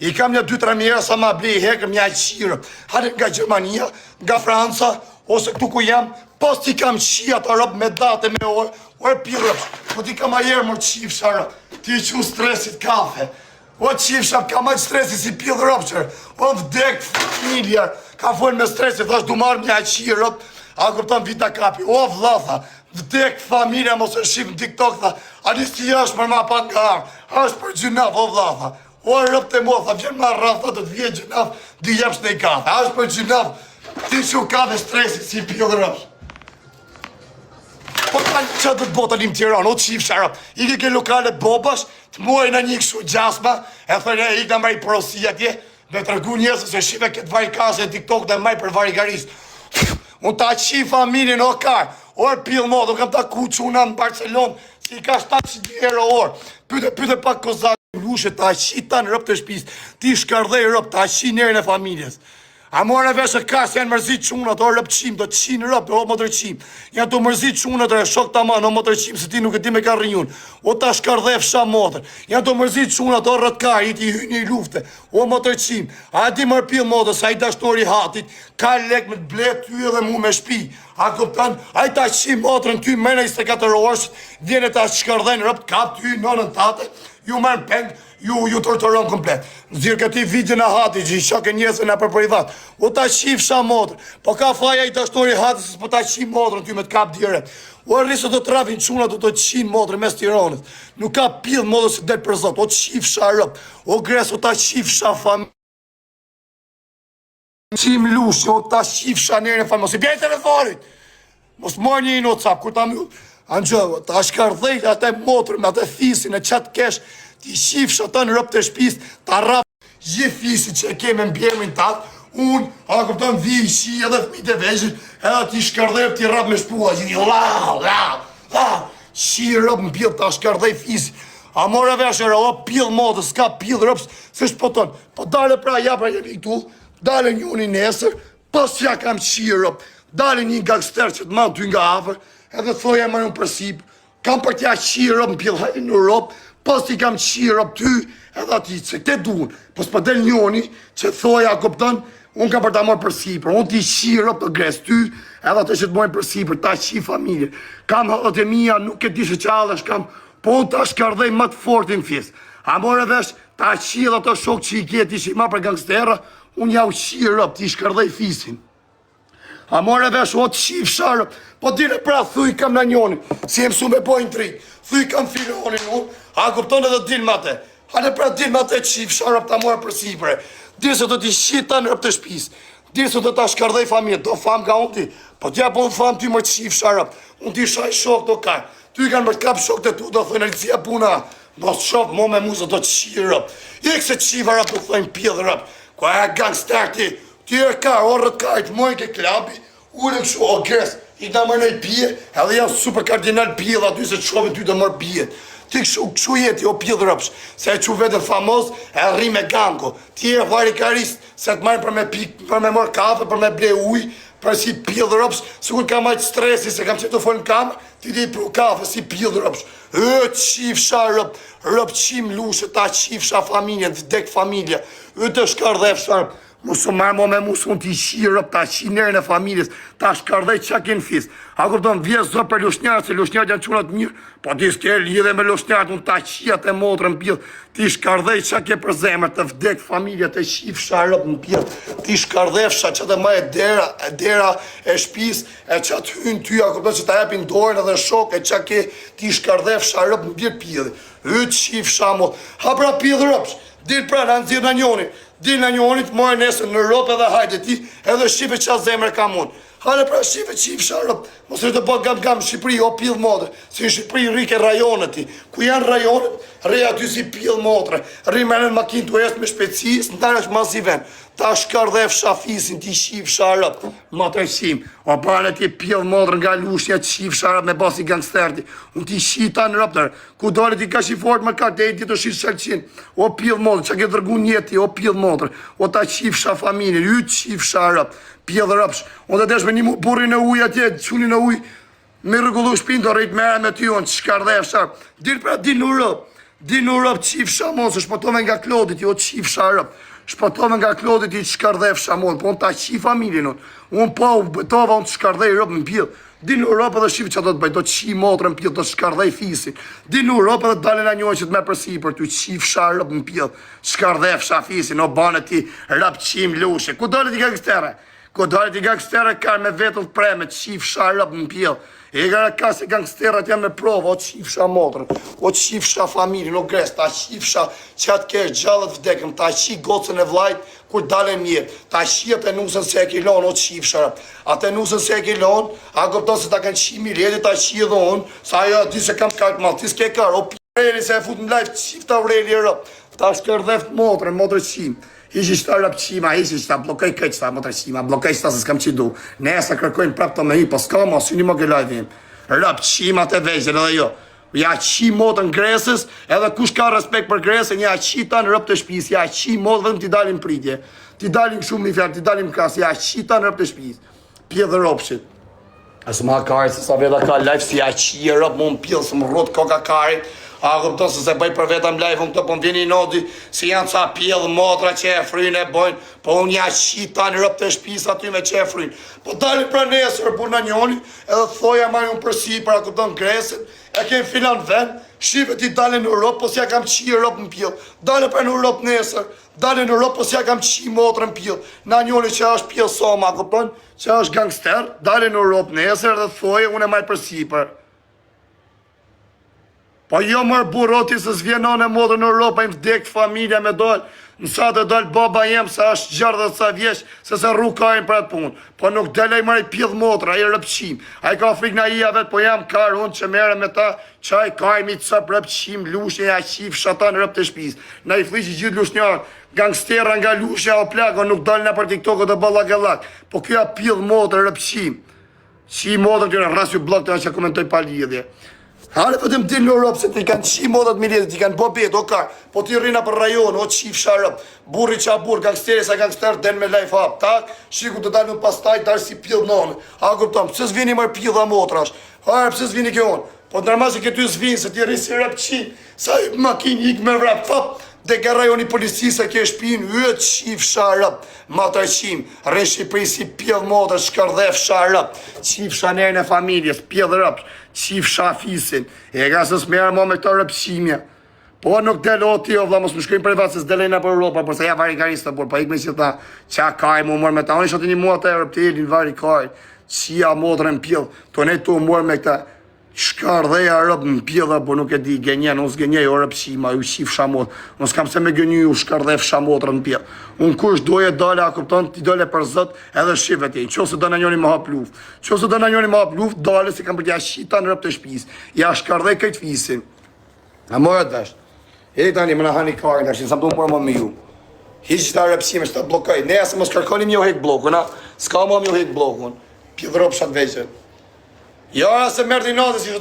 I kam një 2-3 mjera sa ma blej hekëm një qirë. Hare nga Gjermania, nga Franca, ose këtu ku jam, pas ti kam qia të rëp me date me orë pilëp. Po ti kam ajerë mërë qifsha rëp, ti që stresit kafe. O qifsha, ka ma stresit si pilë rëpqër. O vdek familja, ka folë me stresit, thash du marrë një qirë rëp, a këpëton vita kapi. O vlatha, vdek familja mos e shqip në TikTok, tha, anisti është mërë ma pan nga arë, është për gjynaf, o vlatha. O rëp të mua, tha, vjen ma rraf, të vjen gjynaf, di jepsh në i kafe, është për gjynaf, ti që ka dhe stresit si pilë rëpqër. Po që të të botë alim Tiranë, o të qifë sharap, i ke lokale bobash, të muaj në një këshu gjasma, e thënë e i në maj porosi atje, me të rëgu njësë se shive këtë vaj kase e TikTok dhe maj për vaj garis. Unë ta qi familin o karë, orë pilë modë, unë kam ta ku quna në Barcelonë, si ka 700 euro orë, pyte pak kozakë, lushe ta qi ta në rëp të shpis, ti shkardhej rëp, ta qi njerën e familjes. A morë e veshë kasë janë mërzit qunat, o rëpqim, do të qinë rëpë, o më tërqim. Janë të mërzit qunat, e shok të manë, o më tërqim, se ti nuk e ti me ka rrinjun. O ta shkardhef sha motër. Janë të mërzit qunat, o rëtkar, i ti hynë i lufte, o më tërqim. A ti mërpil modës, a i dashtori hatit, ka lek me të bletë ty edhe mu me shpi. A këptan, a i ta qim motërën ty mene 24 orës, vjene ta shkardhen rëpë, kap ty nonën tate, ju mërën peng, ju torturon komplet. Nëzirë këti vidjën a hati, që i shake njësën e për privat. O ta qif sha motër, po ka faja i dashtori hati, se po ta qim motërën ty me të kap dire. O rrisë do të trafin quna, do të qim motërën mes Tiranës. Nuk ka pilë modër se del për zot, o qif sha rëp, o gres, o ta qif sha familë. Qim lush, o ta qif sha njerën e familë, mos i bjej telefonit. Mos marrë një i në WhatsApp, kur ta më... Angjë, ta shkardhejt atë motërën, atë fisin e qatë kesh, ti shifsh ata në rëp të shpis, ta rap gjithë fisi që e keme në bjermin tatë, unë, a këpëton vi i shi edhe fmit e veshit, edhe ti shkardhejt ti rap me shpua, gjithi la, shi rëp në pjellë, ta shkardhej fisi. A more veshër, o pjellë modë, s'ka pjellë rëps, se shpoton, po dale pra ja pra jemi këtu, dale një unë i nesër, pas që ja kam shi rëp, dale një gangster që të manë ty nga afer, edhe thoja e marë në përsip, kam për tja shi rëp në pjellë, hajnë në Europë, pas ti kam qirë ap ty, edhe ati, se te duen, pas pa del njoni, që thoja këpëton, unë kam për ta morë për sipër, unë ti qirë ap të gres ty, edhe atë që të mojnë për sipër, ta qi familje. Kam halët e mija, nuk e di shë qalësh, kam, po unë ta shkardhej më të fortin fjes. A more vesh, ta qi edhe ato shok që i kjeti që i ma për gangstera, unë ja u qirë ap, ti shkardhej fisin. A more vesh, o të qif sharë, po dire pra, thuj kam në njoni, si e mësu me bojnë tri, thuj kam filonin unë, a kupton edhe din ma te, hane pra din ma te qif sharë ta morë për sipre, dirë se do t'i shita në rëp të shpis, dirë se do t'a shkardhej familje, do fam ka unë ti, po t'ja po unë fam ty më qif sharë, unë t'i shaj shok do ka, ty kanë më t'kap shok të tu, do thënë alicia puna, mos shok mo me muzo do t'qirë rëp, ik se qiva rëp do thënë pjellë rëp, ko e gangster ti e ka, orët ka, i t'mojnë ke klabi, ure këshu, o gres, i ta mërë nëj pje, edhe janë super kardinal pje, dhe aty se të shkove ty të mërë pje. Ti këshu jeti, o pje dhe rëpsh, se e që vetën famos, e rri me gango. Ti e vari karist, se të marrë për me pik, për me mërë kafe, për me ble uj, për si pje dhe rëpsh, se kur ka majtë stresi, se kam që të folë në kamë, ti di për kafe, si pje dhe rëpsh. Qifsha rëp qim lushe, ta qifsha familjen, vdek familja, të shkardhef sharp. Musë marë mo me musë unë t'i shirë, ta shi njerën e familjes, ta shkardhej qa kënë fis. A këpëton, vjesë zë për lushnjarë, se lushnjarë janë qunat mirë, po ti s'ke lidhe me lushnjarë, unë ta qia të motrë në pjellë, ti shkardhej qa ke për zemër, të vdek familja, të shif sharëp në pjellë, ti shkardhej fsha që të ma e dera e shpis, e qa të hynë ty, a këpëton që ta epin dorën edhe shok, e qa ke ti shkardhej sharëp në bjerë pjellë, ytë shif shamo, ha pra pjellë rëpsh, dir pra në nëzirë në njoni, din në njonit, mojë nesë në Europë edhe hajde ti, edhe Shqipe qa zemre ka mund. Hale pra Shqipe qif sharëp, mos rritë bët gam Shqipëri, o pillë modë, si në Shqipëri rrike rajonët ti. Ku janë rajonët, rri aty si pillë modre, rri me në makinë të estë me shpecis, në tarë është mas i ven. Ta shkardhef shafisin, ti qif sharëp, ma të qim. O bane ti pillë modre nga lushja, qif sharëp me basi gangsterti. Unë ti shita në rëptër, ku dole ti ka shifort më ka dejt, ti të shqit shalqin. O pillë modre, që ke dërgu njeti, o pillë modre. O ta qif sha familje, ytë qif sharëp, pillë rëpsh. Unë të desh me një burin e uj atje, qunin e uj, me rëgullu shpinë, do rejt mere me ty, unë shkardhef sharëp. Dirë pra din në rëpë. Dinu rëp qifsha mon, se shpëtove nga klodit, jo qifsha rëp. Shpëtove nga klodit i të shkardhef shamon, po unë ta qi familjen unë. Unë po u bëtova, unë të shkardhej rëp në pjellë. Dinu rëp edhe shifë që do të bëj, do të qi motrën në pjellë, do të shkardhej fisin. Dinu rëp edhe dalin a njoj që të me përsi për të qifsha rëp në pjellë. Shkardhef sha fisin, o bane ti rëp qim lushe. Ku dalit i gangstere? Ku dalit i gangstere ka me vetull preme, qifsha rëp në pjellë. E gara ka se gangsterat janë me prova, o qifsha motrën, o qifsha familjen, o gres, ta qifsha që atë kesh gjallët vdekëm, ta qi gocën e vlajt, kur dale mjetë, ta qi atë nusën se e kilon, o qifsha, atë nusën se e kilon, a gëpton se ta kanë qi mirjeti, ta qi edhe unë, sa ajo di se kam kartë malë, ti s'ke karë, o p***reli se e fut në lajf, qifta vreli e rëp, ta shkërdheft motrën, motrë qim. Ishi qëta rëp qima, ishi qëta blokaj këtë qëta motrë qima, blokaj qëta se s'kam qidu. Nesa kërkojnë prap të me hi, po s'ka ma, syni më gëllaj dhim. Rëp qima të vejgjën edhe jo. Ja qi motën Gresës, edhe kush ka respekt për Gresën, ja qi ta në rëp të shpis, ja qi motë vetëm t'i dalin pritje. T'i dalin shumë një fjallë, t'i dalin kras, ja qi ta në rëp të shpis. Pje dhe ropshit. Asë ma kari, se sa veda ka live, si ja qi e rëp më më pjellë, se më rrot koka karit. A këpëton se se bëj për vetëm live, unë këto po më vini nodi, si janë ca pjellë motra që e frynë e bojnë, po unë ja qita në rëp të shpis aty me që e frynë. Po dalin pra nesër, burna njoni, edhe thoja marrë unë përsi, pra këpëton Gresën, e kemë filan vend, shive ti dalin në Europë, po si ja kam qi Europë në pjellë, dalin pra në Europë nesër, dalin në Europë, po si ja kam qi motrë në pjellë, na njoni që është pjellë soma, këpëton, që është gangster, dalin në Europë nesër dhe thoja unë e marrë përsi për. Po jo mërë buroti se s'vjenon e modë në Europa, im vdekë familja me dollë, nësa të dollë baba jem se është gjarë dhe sa vjesh, se se rukajnë për atë punë. Po nuk delej mërë i pjedhë motra, i rëpqim. A i ka frikë na i vetë, po jam karë unë që mere me ta, qaj kajmi të sëpë rëpqim, lushe, ja qif, shatan rëp të shpis. Na i fliqë gjithë lushnjarë, gangstera nga lushe, o plako, nuk dollë në për TikTok-o të balla gallak. Po kjo pjedhë motra, rëpqim. Qi motra të në rasju blok të në që komentoj pa lidhje. Hale pëtëm ti në Europë, se ti kanë qi modat miljetit, ti kanë bobet, o karë, po ti rrina për rajon, o qif sharëp, burri qa burr, gangsteri sa gangster, den me life up, tak, shiku të dalë në pastaj, dalë si pjellë nënë, a këpëtam, pëse s'vini mërë pjellë a motrash, hare pëse s'vini kjo unë, po nërma se këty s'vinë, se ti rri si rap qi, sa i makin ik me vrap, fap, dhe ka rajoni policisë ke shpin, yët qif sharëp, matraqim, rrën Shqipëri si pjellë motrë, shkërdhef sharëp, qif shanerën e familjes, pjellë rëp, qif shafisin, e ka se s'merë mo me këto rëpqimja. Po nuk del o ti o vla, mos më shkrim për i vatë se s'delejna për Europa, përse ja varikarisë të burë, pa ik me që ta, qa kaj mu mërë me ta, unë i shotin një mua të Europë të elin varikaj, qia motrën pjellë, të ne tu mërë me këta, shkardheja rëp në pjellë, por nuk e di genjen, unë s'genjej o rëpqima, ju qif shamot, unë s'kam se me gënyu ju shkardhef shamotrën në pjellë. Unë kush doje dole, a kupton, ti dole për zët edhe shive ti, qo se do në njoni më hap luft, qo se do në njoni më hap luft, dole se kam për tja shita në rëp të shpis, ja shkardhej këtë fisin. A mojë të vesht, e tani më në hani karin, të ashtin, sa më të më përë më me ju. Hiqë ta rëpqime, që ta blokaj, ne asë mos kërkoni mjo hek blokun, s'ka më mjo hek blokun, pjellë rëp shatë veqen. Ja, se mërdi natës i